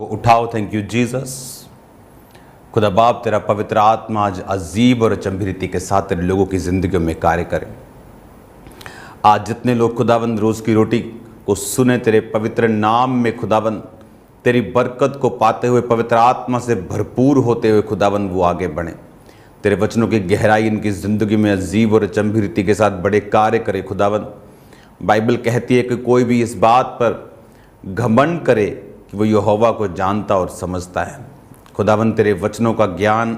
को उठाओ। Thank you Jesus. खुदा बाप तेरा पवित्र आत्मा आज अजीब और अचंभी रीति के साथ तेरे लोगों की ज़िंदगियों में कार्य करे। आज जितने लोग खुदाबंद रोज़ की रोटी को सुने तेरे पवित्र नाम में खुदाबंद तेरी बरकत को पाते हुए पवित्र आत्मा से भरपूर होते हुए खुदाबंद वो आगे बढ़ें। तेरे वचनों की गहराई इनकी ज़िंदगी में अजीब और अचंभी रीति के साथ बड़े कार्य करे। खुदाबंद बाइबल कहती है कि कोई भी इस बात पर घमंड करे कि वो यहोवा को जानता और समझता है। खुदावंद तेरे वचनों का ज्ञान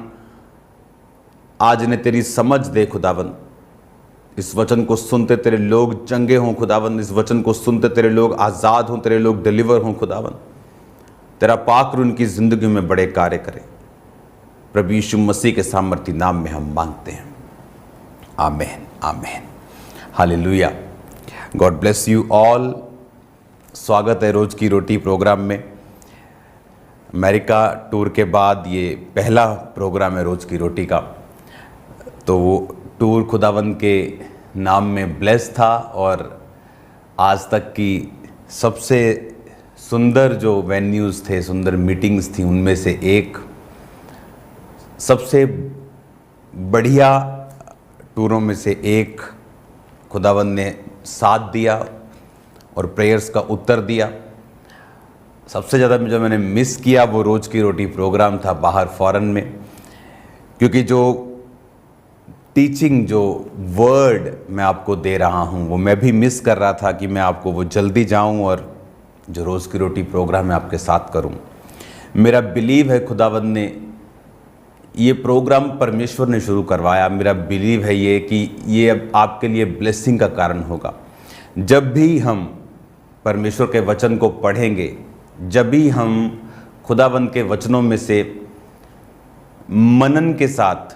आज ने तेरी समझ दे। खुदावंद इस वचन को सुनते तेरे लोग चंगे हों। खुदावंद इस वचन को सुनते तेरे लोग आज़ाद हों, तेरे लोग डिलीवर हों। खुदावंद तेरा पाक उनकी ज़िंदगी में बड़े कार्य करे। प्रभु यीशु मसीह के सामर्थी नाम में हम मांगते हैं, आमीन आमीन hallelujah. God bless you all. स्वागत है रोज़ की रोटी प्रोग्राम में। अमेरिका टूर के बाद ये पहला प्रोग्राम है रोज़ की रोटी का। तो वो टूर खुदावंद के नाम में ब्लेस था और आज तक की सबसे सुंदर जो वेन्यूज़ थे, सुंदर मीटिंग्स थी, उनमें से एक सबसे बढ़िया टूरों में से एक खुदावंद ने साथ दिया और प्रेयर्स का उत्तर दिया। सबसे ज़्यादा जो मैंने मिस किया वो रोज़ की रोटी प्रोग्राम था बाहर फॉरेन में, क्योंकि जो टीचिंग, जो वर्ड मैं आपको दे रहा हूँ वो मैं भी मिस कर रहा था कि मैं आपको वो जल्दी जाऊँ और जो रोज़ की रोटी प्रोग्राम मैं आपके साथ करूँ। मेरा बिलीव है खुदावंद ने ये प्रोग्राम परमेश्वर ने शुरू करवाया। मेरा बिलीव है ये कि ये अब आपके लिए ब्लेसिंग का कारण होगा। जब भी हम परमेश्वर के वचन को पढ़ेंगे, जब भी हम खुदावंद के वचनों में से मनन के साथ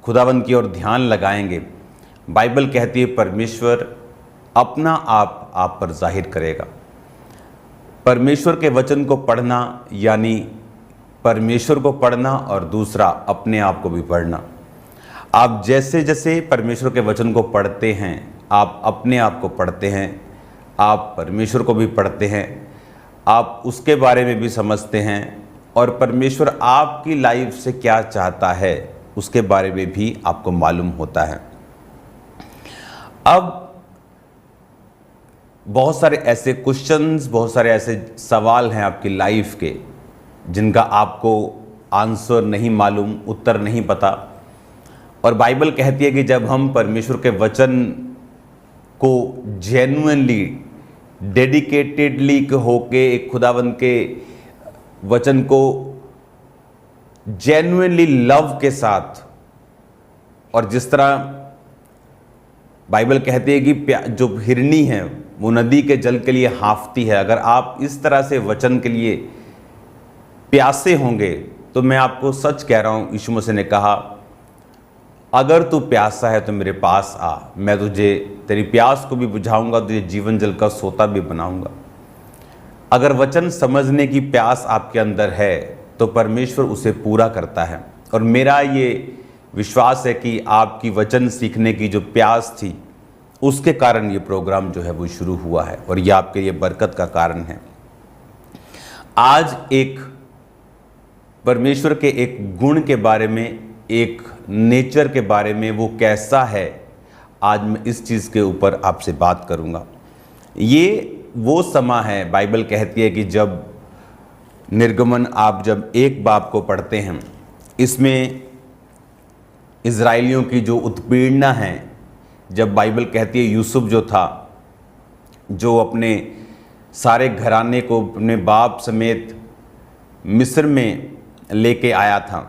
खुदावंद की ओर ध्यान लगाएंगे, बाइबल कहती है परमेश्वर अपना आप पर जाहिर करेगा। परमेश्वर के वचन को पढ़ना यानी परमेश्वर को पढ़ना और दूसरा अपने आप को भी पढ़ना। आप जैसे जैसे परमेश्वर के वचन को पढ़ते हैं, आप अपने आप को पढ़ते हैं, आप परमेश्वर को भी पढ़ते हैं, आप उसके बारे में भी समझते हैं और परमेश्वर आपकी लाइफ से क्या चाहता है उसके बारे में भी आपको मालूम होता है। अब बहुत सारे ऐसे क्वेश्चंस, बहुत सारे ऐसे सवाल हैं आपकी लाइफ के जिनका आपको आंसर नहीं मालूम, उत्तर नहीं पता। और बाइबल कहती है कि जब हम परमेश्वर के वचन को जेन्युइनली, डेडिकेटेडली होके एक खुदावंद के वचन को जेन्युइनली लव के साथ, और जिस तरह बाइबल कहती है कि जो हिरनी है वो नदी के जल के लिए हांफती है, अगर आप इस तरह से वचन के लिए प्यासे होंगे तो मैं आपको सच कह रहा हूँ, यीशु मसीह ने कहा अगर तू प्यासा है तो मेरे पास आ, मैं तुझे तेरी प्यास को भी बुझाऊंगा, तुझे जीवन जल का सोता भी बनाऊंगा। अगर वचन समझने की प्यास आपके अंदर है तो परमेश्वर उसे पूरा करता है। और मेरा ये विश्वास है कि आपकी वचन सीखने की जो प्यास थी उसके कारण ये प्रोग्राम जो है वो शुरू हुआ है और ये आपके लिए बरकत का कारण है। आज एक परमेश्वर के एक गुण के बारे में, एक नेचर के बारे में, वो कैसा है, आज मैं इस चीज़ के ऊपर आपसे बात करूंगा। ये वो समय है, बाइबल कहती है कि जब निर्गमन आप जब एक बाब को पढ़ते हैं, इसमें इज़राइलियों की जो उत्पीड़ना है, जब बाइबल कहती है यूसुफ जो था, जो अपने सारे घराने को अपने बाप समेत मिस्र में लेके आया था,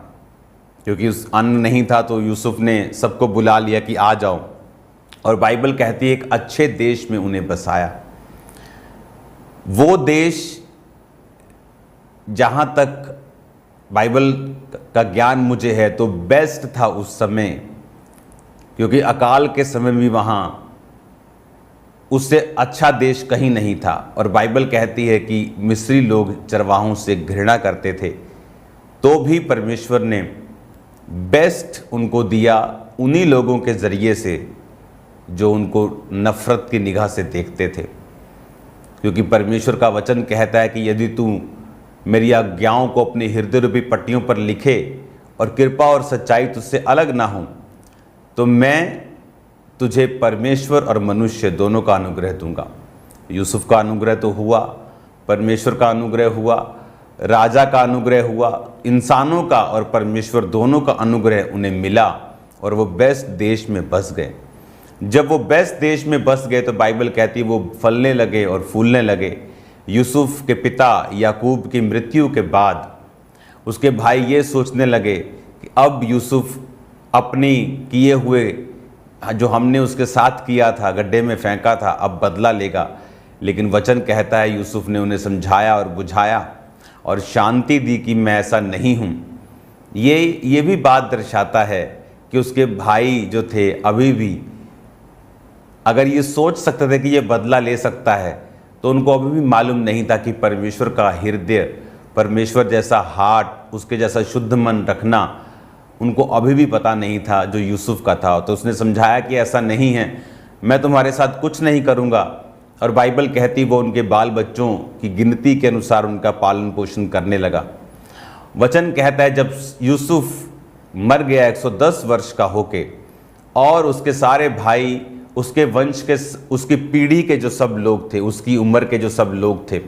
क्योंकि उस अन्न नहीं था तो यूसुफ ने सबको बुला लिया कि आ जाओ, और बाइबल कहती है एक अच्छे देश में उन्हें बसाया। वो देश जहाँ तक बाइबल का ज्ञान मुझे है तो बेस्ट था उस समय, क्योंकि अकाल के समय भी वहाँ उससे अच्छा देश कहीं नहीं था। और बाइबल कहती है कि मिस्री लोग चरवाहों से घृणा करते थे, तो भी परमेश्वर ने बेस्ट उनको दिया उन्हीं लोगों के ज़रिए से जो उनको नफ़रत की निगाह से देखते थे। क्योंकि परमेश्वर का वचन कहता है कि यदि तू मेरी आज्ञाओं को अपने हृदय रूपी पट्टियों पर लिखे और कृपा और सच्चाई तुझसे अलग ना हो, तो मैं तुझे परमेश्वर और मनुष्य दोनों का अनुग्रह दूंगा। यूसुफ का अनुग्रह तो हुआ, परमेश्वर का अनुग्रह हुआ, राजा का अनुग्रह हुआ, इंसानों का और परमेश्वर दोनों का अनुग्रह उन्हें मिला और वो बेस्ट देश में बस गए। जब वो बेस्ट देश में बस गए तो बाइबल कहती है वो फलने लगे और फूलने लगे। यूसुफ के पिता याकूब की मृत्यु के बाद उसके भाई ये सोचने लगे कि अब यूसुफ अपनी किए हुए जो हमने उसके साथ किया था, गड्ढे में फेंका था, अब बदला लेगा। लेकिन वचन कहता है यूसुफ ने उन्हें समझाया और बुझाया और शांति दी कि मैं ऐसा नहीं हूँ। ये भी बात दर्शाता है कि उसके भाई जो थे अभी भी अगर ये सोच सकते थे कि ये बदला ले सकता है, तो उनको अभी भी मालूम नहीं था कि परमेश्वर का हृदय, परमेश्वर जैसा हार्ट, उसके जैसा शुद्ध मन रखना उनको अभी भी पता नहीं था जो यूसुफ का था। तो उसने समझाया कि ऐसा नहीं है, मैं तुम्हारे साथ कुछ नहीं करूँगा। और बाइबल कहती वो उनके बाल बच्चों की गिनती के अनुसार उनका पालन पोषण करने लगा। वचन कहता है जब यूसुफ मर गया 110 वर्ष का होके, और उसके सारे भाई, उसके वंश के, उसकी पीढ़ी के जो सब लोग थे, उसकी उम्र के जो सब लोग थे,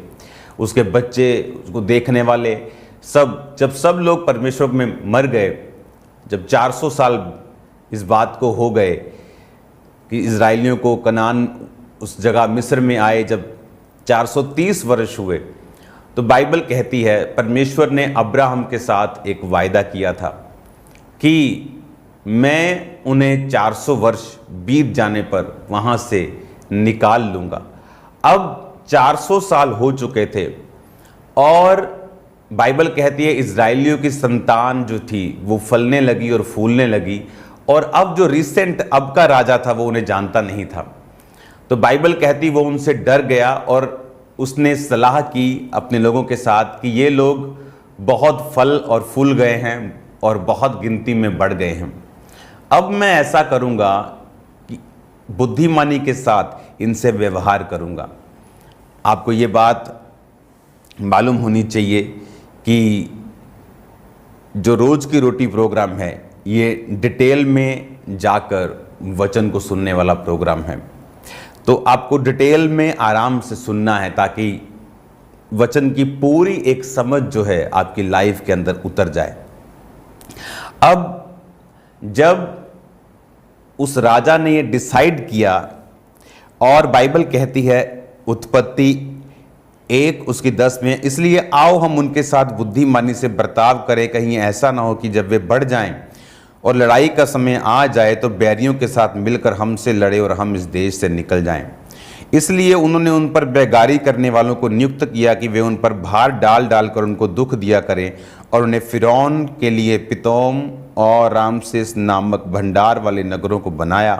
उसके बच्चे, उसको देखने वाले सब, जब सब लोग परमेश्वर में मर गए, जब 400 साल इस बात को हो गए कि इजराइलियों को कनान उस जगह मिस्र में आए, जब 430 वर्ष हुए, तो बाइबल कहती है परमेश्वर ने अब्राहम के साथ एक वायदा किया था कि मैं उन्हें 400 वर्ष बीत जाने पर वहाँ से निकाल लूँगा। अब 400 साल हो चुके थे और बाइबल कहती है इजराइलियों की संतान जो थी वो फलने लगी और फूलने लगी, और अब जो रिसेंट अब का राजा था वो उन्हें जानता नहीं था। तो बाइबल कहती वो उनसे डर गया और उसने सलाह की अपने लोगों के साथ कि ये लोग बहुत फल और फूल गए हैं और बहुत गिनती में बढ़ गए हैं। अब मैं ऐसा करूँगा कि बुद्धिमानी के साथ इनसे व्यवहार करूँगा। आपको ये बात मालूम होनी चाहिए कि जो रोज़ की रोटी प्रोग्राम है ये डिटेल में जाकर वचन को सुनने वाला प्रोग्राम है। तो आपको डिटेल में आराम से सुनना है ताकि वचन की पूरी एक समझ जो है आपकी लाइफ के अंदर उतर जाए। अब जब उस राजा ने ये डिसाइड किया, और बाइबल कहती है उत्पत्ति 1 उसकी 10 में, इसलिए आओ हम उनके साथ बुद्धिमानी से बर्ताव करें, कहीं ऐसा ना हो कि जब वे बढ़ जाएं और लड़ाई का समय आ जाए तो बैरियों के साथ मिलकर हमसे लड़े और हम इस देश से निकल जाएं। इसलिए उन्होंने उन पर बेगारी करने वालों को नियुक्त किया कि वे उन पर भार डाल डालकर उनको दुख दिया करें, और उन्हें फिरौन के लिए पितोम और रामसेस नामक भंडार वाले नगरों को बनाया।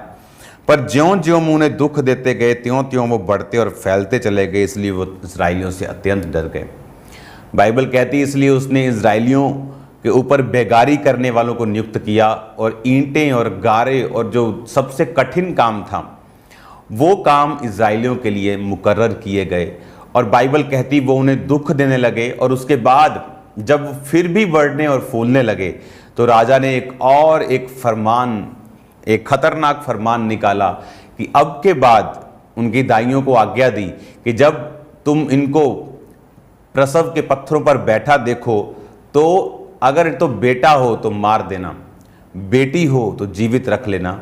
पर ज्यों-ज्यों उन्हें दुख देते गए त्यों-त्यों वो बढ़ते और फैलते चले गए, इसलिए वो इजराइलियों से अत्यंत डर गए। बाइबल कहती है इसलिए उसने इजराइलियों के ऊपर बेगारी करने वालों को नियुक्त किया, और ईंटें और गारे और जो सबसे कठिन काम था वो काम इजराइलियों के लिए मुकर्रर किए गए। और बाइबल कहती वो उन्हें दुख देने लगे, और उसके बाद जब फिर भी बढ़ने और फूलने लगे तो राजा ने एक फरमान, एक खतरनाक फरमान निकाला कि अब के बाद उनकी दाइयों को आज्ञा दी कि जब तुम इनको प्रसव के पत्थरों पर बैठा देखो तो अगर तो बेटा हो तो मार देना, बेटी हो तो जीवित रख लेना।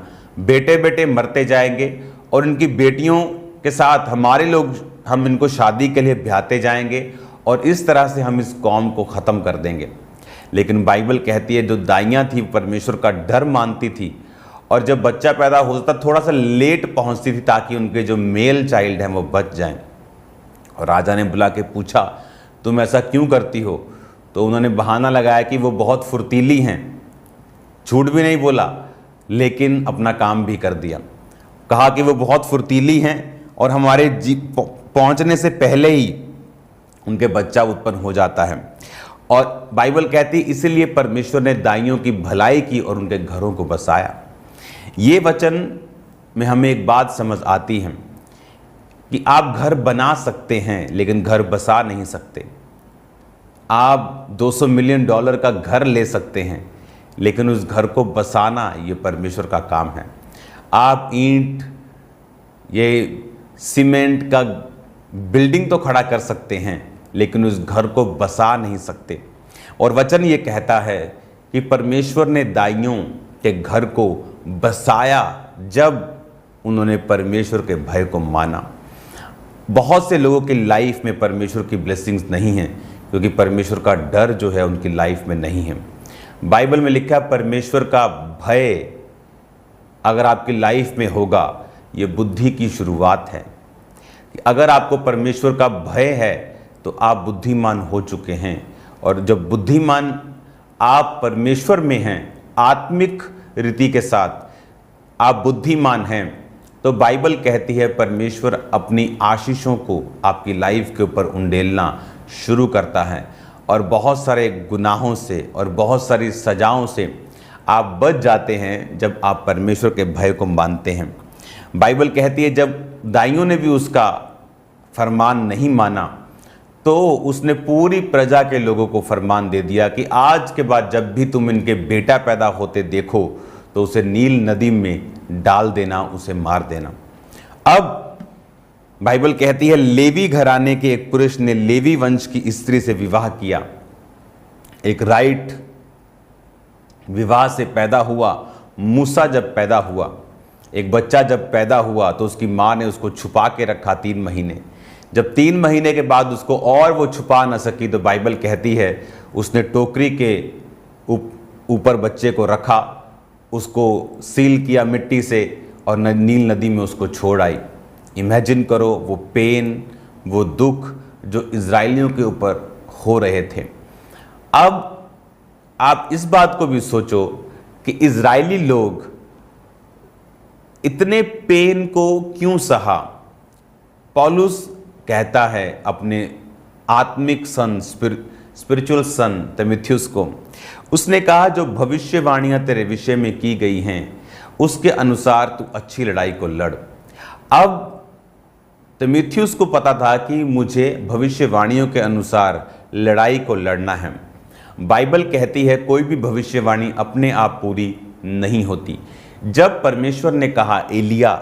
बेटे बेटे मरते जाएंगे और इनकी बेटियों के साथ हम इनको शादी के लिए ब्याहते जाएंगे, और इस तरह से हम इस कौम को ख़त्म कर देंगे। लेकिन बाइबल कहती है जो दाइयाँ थी परमेश्वर का डर मानती थी, और जब बच्चा पैदा होता थोड़ा सा लेट पहुँचती थी ताकि उनके जो मेल चाइल्ड हैं वो बच जाएं। और राजा ने बुला के पूछा तुम ऐसा क्यों करती हो? तो उन्होंने बहाना लगाया कि वो बहुत फुर्तीली हैं। झूठ भी नहीं बोला लेकिन अपना काम भी कर दिया। कहा कि वो बहुत फुर्तीली हैं और हमारे पहुंचने से पहले ही उनके बच्चा उत्पन्न हो जाता है। और बाइबल कहती इसलिए परमेश्वर ने दाइयों की भलाई की और उनके घरों को बसाया। ये वचन में हमें एक बात समझ आती है कि आप घर बना सकते हैं लेकिन घर बसा नहीं सकते। आप $200 मिलियन का घर ले सकते हैं, लेकिन उस घर को बसाना ये परमेश्वर का काम है। आप ईंट, ये सीमेंट का बिल्डिंग तो खड़ा कर सकते हैं, लेकिन उस घर को बसा नहीं सकते। और वचन ये कहता है कि परमेश्वर ने दाइयों के घर को बसाया जब उन्होंने परमेश्वर के भय को माना। बहुत से लोगों की लाइफ में परमेश्वर की ब्लेसिंग्स नहीं हैं, क्योंकि परमेश्वर का डर जो है उनकी लाइफ में नहीं है। बाइबल में लिखा है परमेश्वर का भय अगर आपकी लाइफ में होगा, ये बुद्धि की शुरुआत है। अगर आपको परमेश्वर का भय है तो आप बुद्धिमान हो चुके हैं। और जब बुद्धिमान आप परमेश्वर में हैं, आत्मिक रीति के साथ आप बुद्धिमान हैं, तो बाइबल कहती है परमेश्वर अपनी आशीषों को आपकी लाइफ के ऊपर उंडेलना शुरू करता है, और बहुत सारे गुनाहों से और बहुत सारी सजाओं से आप बच जाते हैं जब आप परमेश्वर के भय को मानते हैं। बाइबल कहती है जब दाइयों ने भी उसका फरमान नहीं माना, तो उसने पूरी प्रजा के लोगों को फरमान दे दिया कि आज के बाद जब भी तुम इनके बेटा पैदा होते देखो तो उसे नील नदी में डाल देना, उसे मार देना। अब बाइबल कहती है लेवी घराने के एक पुरुष ने लेवी वंश की स्त्री से विवाह किया। एक राइट विवाह से पैदा हुआ। मूसा जब पैदा हुआ, एक बच्चा जब पैदा हुआ, तो उसकी माँ ने उसको छुपा के रखा 3 महीने। जब 3 महीने के बाद उसको और वो छुपा ना सकी, तो बाइबल कहती है उसने टोकरी के ऊपर बच्चे को रखा, उसको सील किया मिट्टी से और नील नदी में उसको छोड़ आई। इमेजिन करो वो पेन, वो दुख जो इजरायलियों के ऊपर हो रहे थे। अब आप इस बात को भी सोचो कि इजरायली लोग इतने पेन को क्यों सहा। पौलुस कहता है अपने आत्मिक सन, स्पिरिचुअल सन तीमुथियुस को, उसने कहा जो भविष्यवाणियां तेरे विषय में की गई हैं उसके अनुसार तू अच्छी लड़ाई को लड़। अब तीमुथियुस को पता था कि मुझे भविष्यवाणियों के अनुसार लड़ाई को लड़ना है। बाइबल कहती है कोई भी भविष्यवाणी अपने आप पूरी नहीं होती। जब परमेश्वर ने कहा एलिया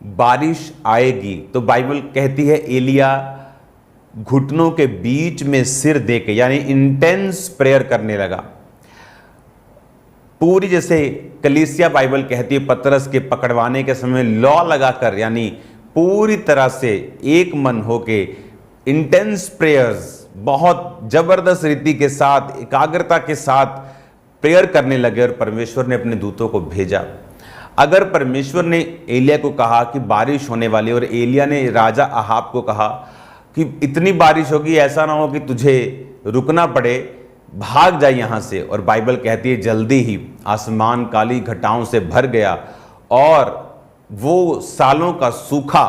बारिश आएगी, तो बाइबल कहती है एलिया घुटनों के बीच में सिर देके, यानी इंटेंस प्रेयर करने लगा। पूरी जैसे कलीसिया बाइबल कहती है पतरस के पकड़वाने के समय लॉ लगाकर, यानी पूरी तरह से एक मन होके इंटेंस प्रेयर्स, बहुत जबरदस्त रीति के साथ, एकाग्रता के साथ प्रेयर करने लगे और परमेश्वर ने अपने दूतों को भेजा। अगर परमेश्वर ने एलिया को कहा कि बारिश होने वाली, और एलिया ने राजा अहाब को कहा कि इतनी बारिश होगी, ऐसा ना हो कि तुझे रुकना पड़े, भाग जाए यहाँ से, और बाइबल कहती है जल्दी ही आसमान काली घटाओं से भर गया और वो सालों का सूखा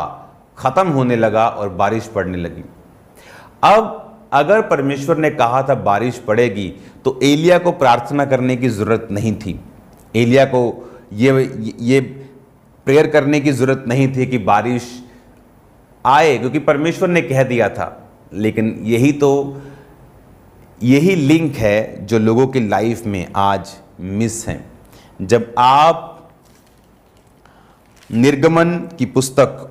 खत्म होने लगा और बारिश पड़ने लगी। अब अगर परमेश्वर ने कहा था बारिश पड़ेगी, तो एलिया को प्रार्थना करने की जरूरत नहीं थी। एलिया को ये प्रेयर करने की जरूरत नहीं थी कि बारिश आए, क्योंकि परमेश्वर ने कह दिया था। लेकिन यही लिंक है जो लोगों की लाइफ में आज मिस है। जब आप निर्गमन की पुस्तक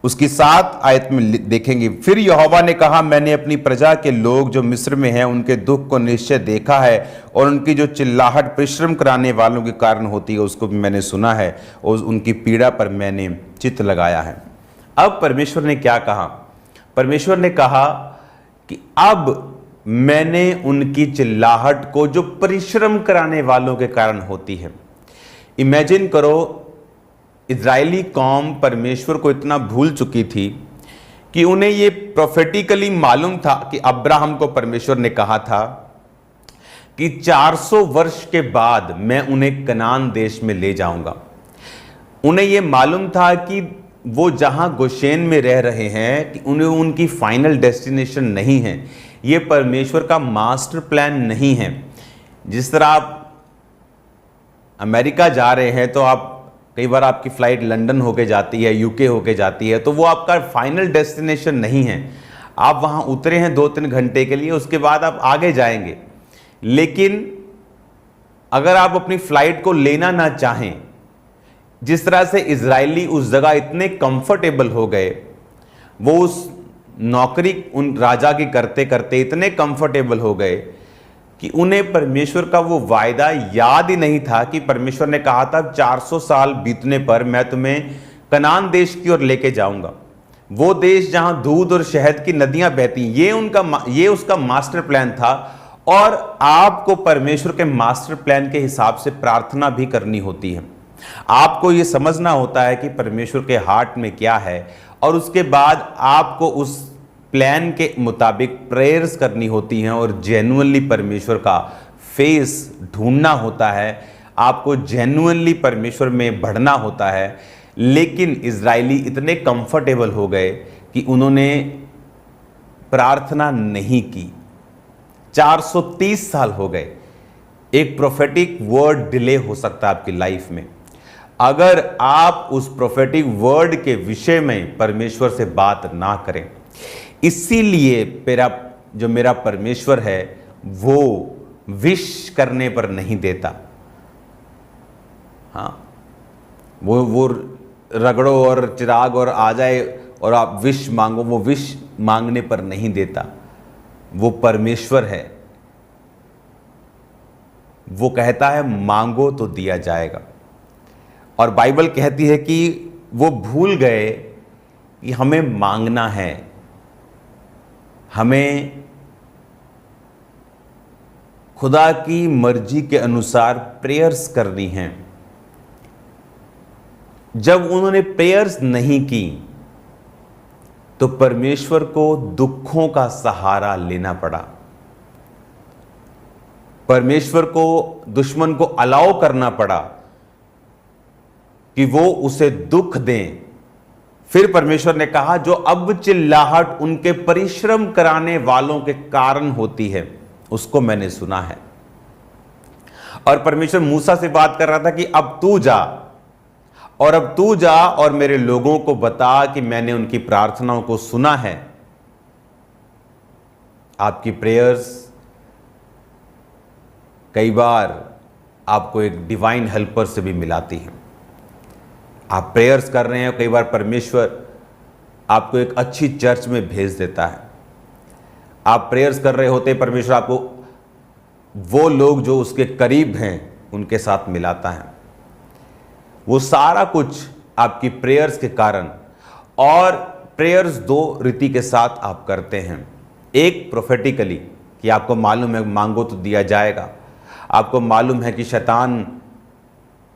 उसकी 7 आयत में देखेंगे, फिर यहोवा ने कहा मैंने अपनी प्रजा के लोग जो मिस्र में हैं उनके दुख को निश्चय देखा है, और उनकी जो चिल्लाहट परिश्रम कराने वालों के कारण होती है उसको भी मैंने सुना है, और उनकी पीड़ा पर मैंने चित्त लगाया है। अब परमेश्वर ने क्या कहा? परमेश्वर ने कहा कि अब मैंने उनकी चिल्लाहट को जो परिश्रम कराने वालों के कारण होती है। इमेजिन करो, इजरायली कौम परमेश्वर को इतना भूल चुकी थी कि उन्हें ये प्रोफेटिकली मालूम था कि अब्राहम को परमेश्वर ने कहा था कि 400 वर्ष के बाद मैं उन्हें कनान देश में ले जाऊंगा। उन्हें ये मालूम था कि वो जहां गोशेन में रह रहे हैं कि उन्हें उनकी फाइनल डेस्टिनेशन नहीं है, ये परमेश्वर का मास्टर प्लान नहीं है। जिस तरह आप अमेरिका जा रहे हैं तो आप कई बार आपकी फ्लाइट लंदन होके जाती है, यूके होके जाती है, तो वो आपका फाइनल डेस्टिनेशन नहीं है। आप वहाँ उतरे हैं 2-3 घंटे के लिए, उसके बाद आप आगे जाएंगे। लेकिन अगर आप अपनी फ्लाइट को लेना ना चाहें, जिस तरह से इजरायली उस जगह इतने कंफर्टेबल हो गए, वो उस नौकरी उन राजा की करते करते इतने कंफर्टेबल हो गए कि उन्हें परमेश्वर का वो वायदा याद ही नहीं था कि परमेश्वर ने कहा था 400 साल बीतने पर मैं तुम्हें कनान देश की ओर लेके जाऊंगा, वो देश जहां दूध और शहद की नदियां बहती। ये उसका मास्टर प्लान था। और आपको परमेश्वर के मास्टर प्लान के हिसाब से प्रार्थना भी करनी होती है। आपको ये समझना होता है कि परमेश्वर के हार्ट में क्या है, और उसके बाद आपको उस प्लान के मुताबिक प्रेयर्स करनी होती हैं और जेन्युइनली परमेश्वर का फेस ढूंढना होता है। आपको जेन्युइनली परमेश्वर में बढ़ना होता है। लेकिन इजरायली इतने कंफर्टेबल हो गए कि उन्होंने प्रार्थना नहीं की। 430 साल हो गए। एक प्रोफेटिक वर्ड डिले हो सकता है आपकी लाइफ में। अगर आप उस प्रोफेटिक वर्ड के विषय में परमेश्वर से बात ना करें, इसीलिए मेरा परमेश्वर है वो विश करने पर नहीं देता। हाँ, वो रगड़ो और चिराग और आ जाए और आप विश मांगो, वो विश मांगने पर नहीं देता। वो परमेश्वर है, वो कहता है मांगो तो दिया जाएगा। और बाइबल कहती है कि वो भूल गए कि हमें मांगना है, हमें खुदा की मर्जी के अनुसार प्रेयर्स करनी हैं। जब उन्होंने प्रेयर्स नहीं की तो परमेश्वर को दुखों का सहारा लेना पड़ा। परमेश्वर को दुश्मन को अलाउ करना पड़ा कि वो उसे दुख दें। फिर परमेश्वर ने कहा जो अब चिल्लाहट उनके परिश्रम कराने वालों के कारण होती है, उसको मैंने सुना है। और परमेश्वर मूसा से बात कर रहा था कि अब तू जा और मेरे लोगों को बता कि मैंने उनकी प्रार्थनाओं को सुना है। आपकी प्रेयर्स कई बार आपको एक डिवाइन हेल्पर से भी मिलाती हैं। आप प्रेयर्स कर रहे हैं, कई बार परमेश्वर आपको एक अच्छी चर्च में भेज देता है। आप प्रेयर्स कर रहे होते, परमेश्वर आपको वो लोग जो उसके करीब हैं उनके साथ मिलाता है। वो सारा कुछ आपकी प्रेयर्स के कारण। और प्रेयर्स दो रीति के साथ आप करते हैं। एक प्रोफेटिकली कि आपको मालूम है मांगो तो दिया जाएगा। आपको मालूम है कि शैतान,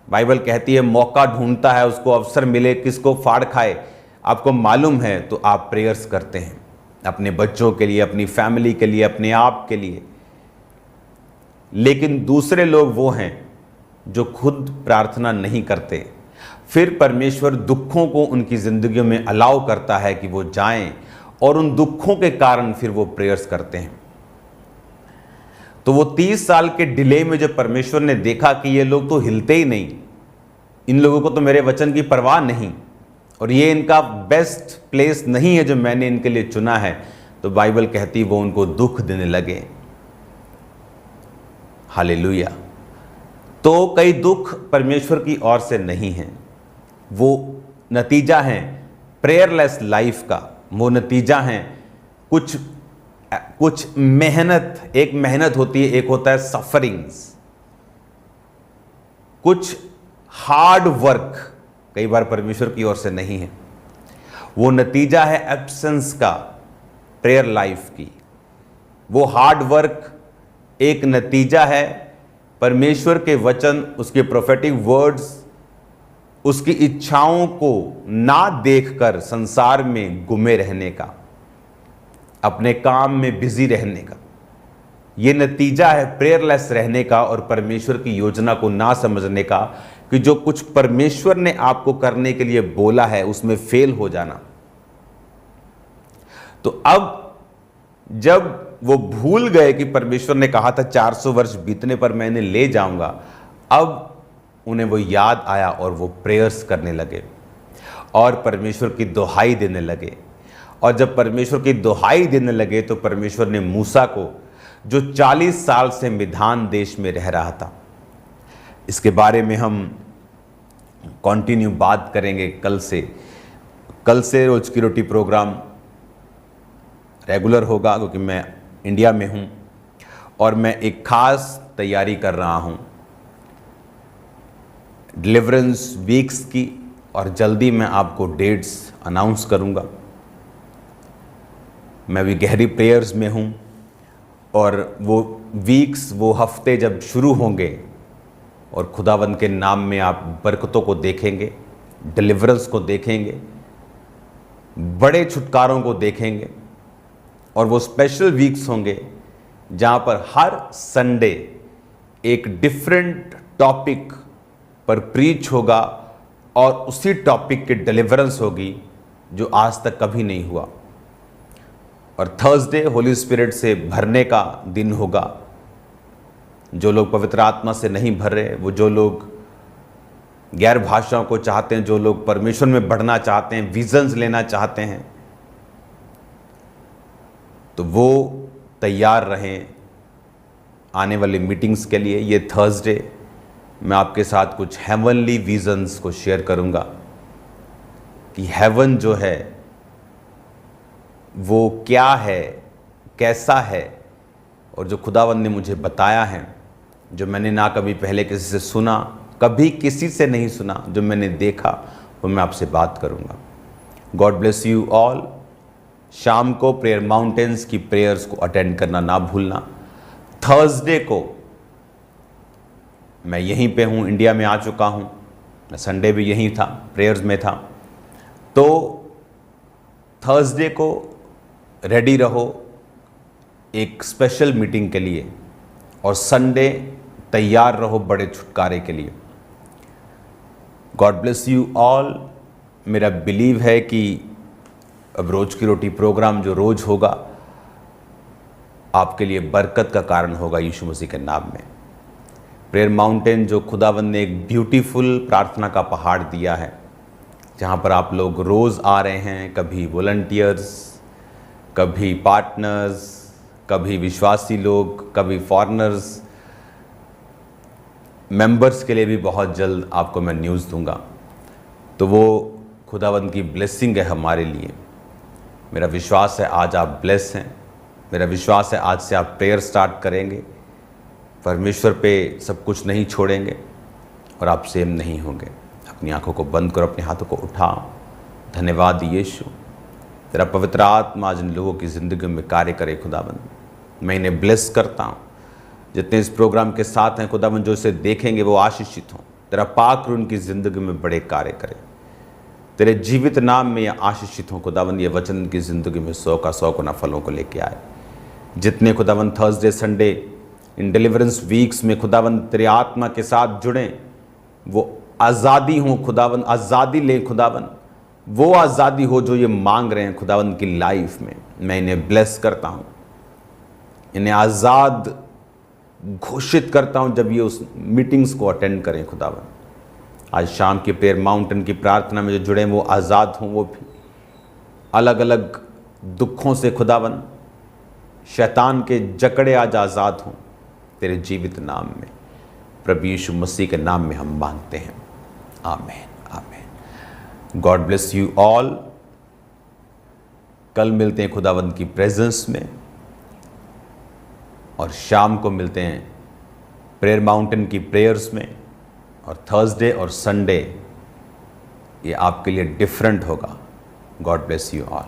बाइबल कहती है, मौका ढूंढता है, उसको अवसर मिले किसको फाड़ खाए। आपको मालूम है तो आप प्रेयर्स करते हैं अपने बच्चों के लिए, अपनी फैमिली के लिए, अपने आप के लिए। लेकिन दूसरे लोग वो हैं जो खुद प्रार्थना नहीं करते। फिर परमेश्वर दुखों को उनकी जिंदगियों में अलाउ करता है कि वो जाएं, और उन दुखों के कारण फिर वो प्रेयर्स करते हैं। तो वो 30 साल के डिले में जब परमेश्वर ने देखा कि ये लोग तो हिलते ही नहीं, इन लोगों को तो मेरे वचन की परवाह नहीं, और ये इनका बेस्ट प्लेस नहीं है जो मैंने इनके लिए चुना है, तो बाइबल कहती वो उनको दुख देने लगे। हालेलुया। तो कई दुख परमेश्वर की ओर से नहीं हैं, वो नतीजा है प्रेयरलेस लाइफ का। वो नतीजा है कुछ मेहनत। एक मेहनत होती है, एक होता है सफरिंग्स, कुछ हार्ड वर्क कई बार परमेश्वर की ओर से नहीं है। वो नतीजा है एब्सेंस का प्रेयर लाइफ की। वो हार्ड वर्क एक नतीजा है परमेश्वर के वचन, उसके प्रोफेटिक वर्ड्स, उसकी इच्छाओं को ना देखकर संसार में गुमे रहने का, अपने काम में बिजी रहने का। ये नतीजा है प्रेयरलेस रहने का और परमेश्वर की योजना को ना समझने का, कि जो कुछ परमेश्वर ने आपको करने के लिए बोला है उसमें फेल हो जाना। तो अब जब वो भूल गए कि परमेश्वर ने कहा था 400 वर्ष बीतने पर मैं इन्हें ले जाऊंगा, अब उन्हें वो याद आया और वो प्रेयर्स करने लगे और परमेश्वर की दुहाई देने लगे। और जब परमेश्वर की दुहाई देने लगे तो परमेश्वर ने मूसा को, जो 40 साल से मिधान देश में रह रहा था, इसके बारे में हम कंटिन्यू बात करेंगे कल से रोज की रोटी प्रोग्राम रेगुलर होगा, क्योंकि मैं इंडिया में हूं और मैं एक खास तैयारी कर रहा हूं डिलीवरेंस वीक्स की, और जल्दी मैं आपको डेट्स अनाउंस करूंगा। मैं भी गहरी प्रेयर्स में हूं और वो वीक्स, वो हफ्ते जब शुरू होंगे और खुदावंद के नाम में आप बरकतों को देखेंगे, डिलीवरेंस को देखेंगे, बड़े छुटकारों को देखेंगे, और वो स्पेशल वीक्स होंगे जहाँ पर हर संडे एक डिफरेंट टॉपिक पर प्रीच होगा और उसी टॉपिक की डिलीवरेंस होगी जो आज तक कभी नहीं हुआ। और थर्सडे होली स्पिरिट से भरने का दिन होगा। जो लोग पवित्र आत्मा से नहीं भर रहे, वो जो लोग गैर भाषाओं को चाहते हैं, जो लोग परमेश्वर में बढ़ना चाहते हैं, विजन्स लेना चाहते हैं, तो वो तैयार रहें आने वाली मीटिंग्स के लिए। ये थर्सडे मैं आपके साथ कुछ हेवनली विजन्स को शेयर करूंगा कि हेवन जो है वो क्या है, कैसा है, और जो खुदावंद ने मुझे बताया है, जो मैंने ना कभी पहले किसी से सुना, कभी किसी से नहीं सुना, जो मैंने देखा, वो मैं आपसे बात करूंगा। God bless you all. शाम को प्रेयर माउंटेन्स की प्रेयर्स को अटेंड करना ना भूलना। थर्सडे को मैं यहीं पे हूँ, इंडिया में आ चुका हूँ, संडे भी यहीं था, प्रेयर्स में था। तो थर्सडे को रेडी रहो एक स्पेशल मीटिंग के लिए, और संडे तैयार रहो बड़े छुटकारे के लिए। God bless you all. मेरा बिलीव है कि अब रोज की रोटी प्रोग्राम जो रोज होगा आपके लिए बरकत का कारण होगा यीशु मसीह के नाम में। प्रेयर माउंटेन जो खुदावंद ने एक ब्यूटीफुल प्रार्थना का पहाड़ दिया है, जहाँ पर आप लोग रोज़ आ रहे हैं, कभी वॉलंटियर्स, कभी पार्टनर्स, कभी विश्वासी लोग, कभी फॉरेनर्स, मेंबर्स के लिए भी बहुत जल्द आपको मैं न्यूज़ दूंगा। तो वो खुदावंद की ब्लेसिंग है हमारे लिए। मेरा विश्वास है आज आप ब्लेस हैं। मेरा विश्वास है आज से आप प्रेयर स्टार्ट करेंगे, परमेश्वर पे सब कुछ नहीं छोड़ेंगे और आप सेम नहीं होंगे। अपनी आंखों को बंद करो, अपने हाथों को उठाओ। धन्यवाद यीशु, तेरा पवित्र आत्मा आज इन लोगों की ज़िंदगी में कार्य करे खुदाबंद। मैं इन्हें ब्लेस करता हूँ, जितने इस प्रोग्राम के साथ हैं खुदाबंद, जो इसे देखेंगे वो आशीषित हों। तेरा पाक रूह उनकी ज़िंदगी में बड़े कार्य करे। तेरे जीवित नाम में ये आशीषित हों खुदाबंद। ये वचन की ज़िंदगी में 100 का 100 गुना फलों को लेके आए। जितने खुदाबंद थर्सडे संडे इन डिलीवरेंस वीक्स में खुदाबंद तेरे आत्मा के साथ जुड़ें, वो आज़ादी हो खुदाबंद, आज़ादी लें खुदाबंद, वो आज़ादी हो जो ये मांग रहे हैं खुदाबंद की लाइफ में। मैं इन्हें ब्लेस करता हूँ, इन्हें आज़ाद घोषित करता हूँ जब ये उस मीटिंग्स को अटेंड करें खुदाबंद। आज शाम की प्रेयर माउंटेन की प्रार्थना में जो जुड़े हैं वो आज़ाद हों, वो भी अलग अलग दुखों से खुदाबंद, शैतान के जकड़े आज आज़ाद हों तेरे जीवित नाम में। प्रभु यीशु मसीह के नाम में हम मांगते हैं, आमीन आमीन। God bless you all. कल मिलते हैं खुदावंद की प्रेजेंस में, और शाम को मिलते हैं प्रेयर माउंटेन की प्रेयर्स में। और थर्सडे और संडे ये आपके लिए डिफरेंट होगा। God bless you all.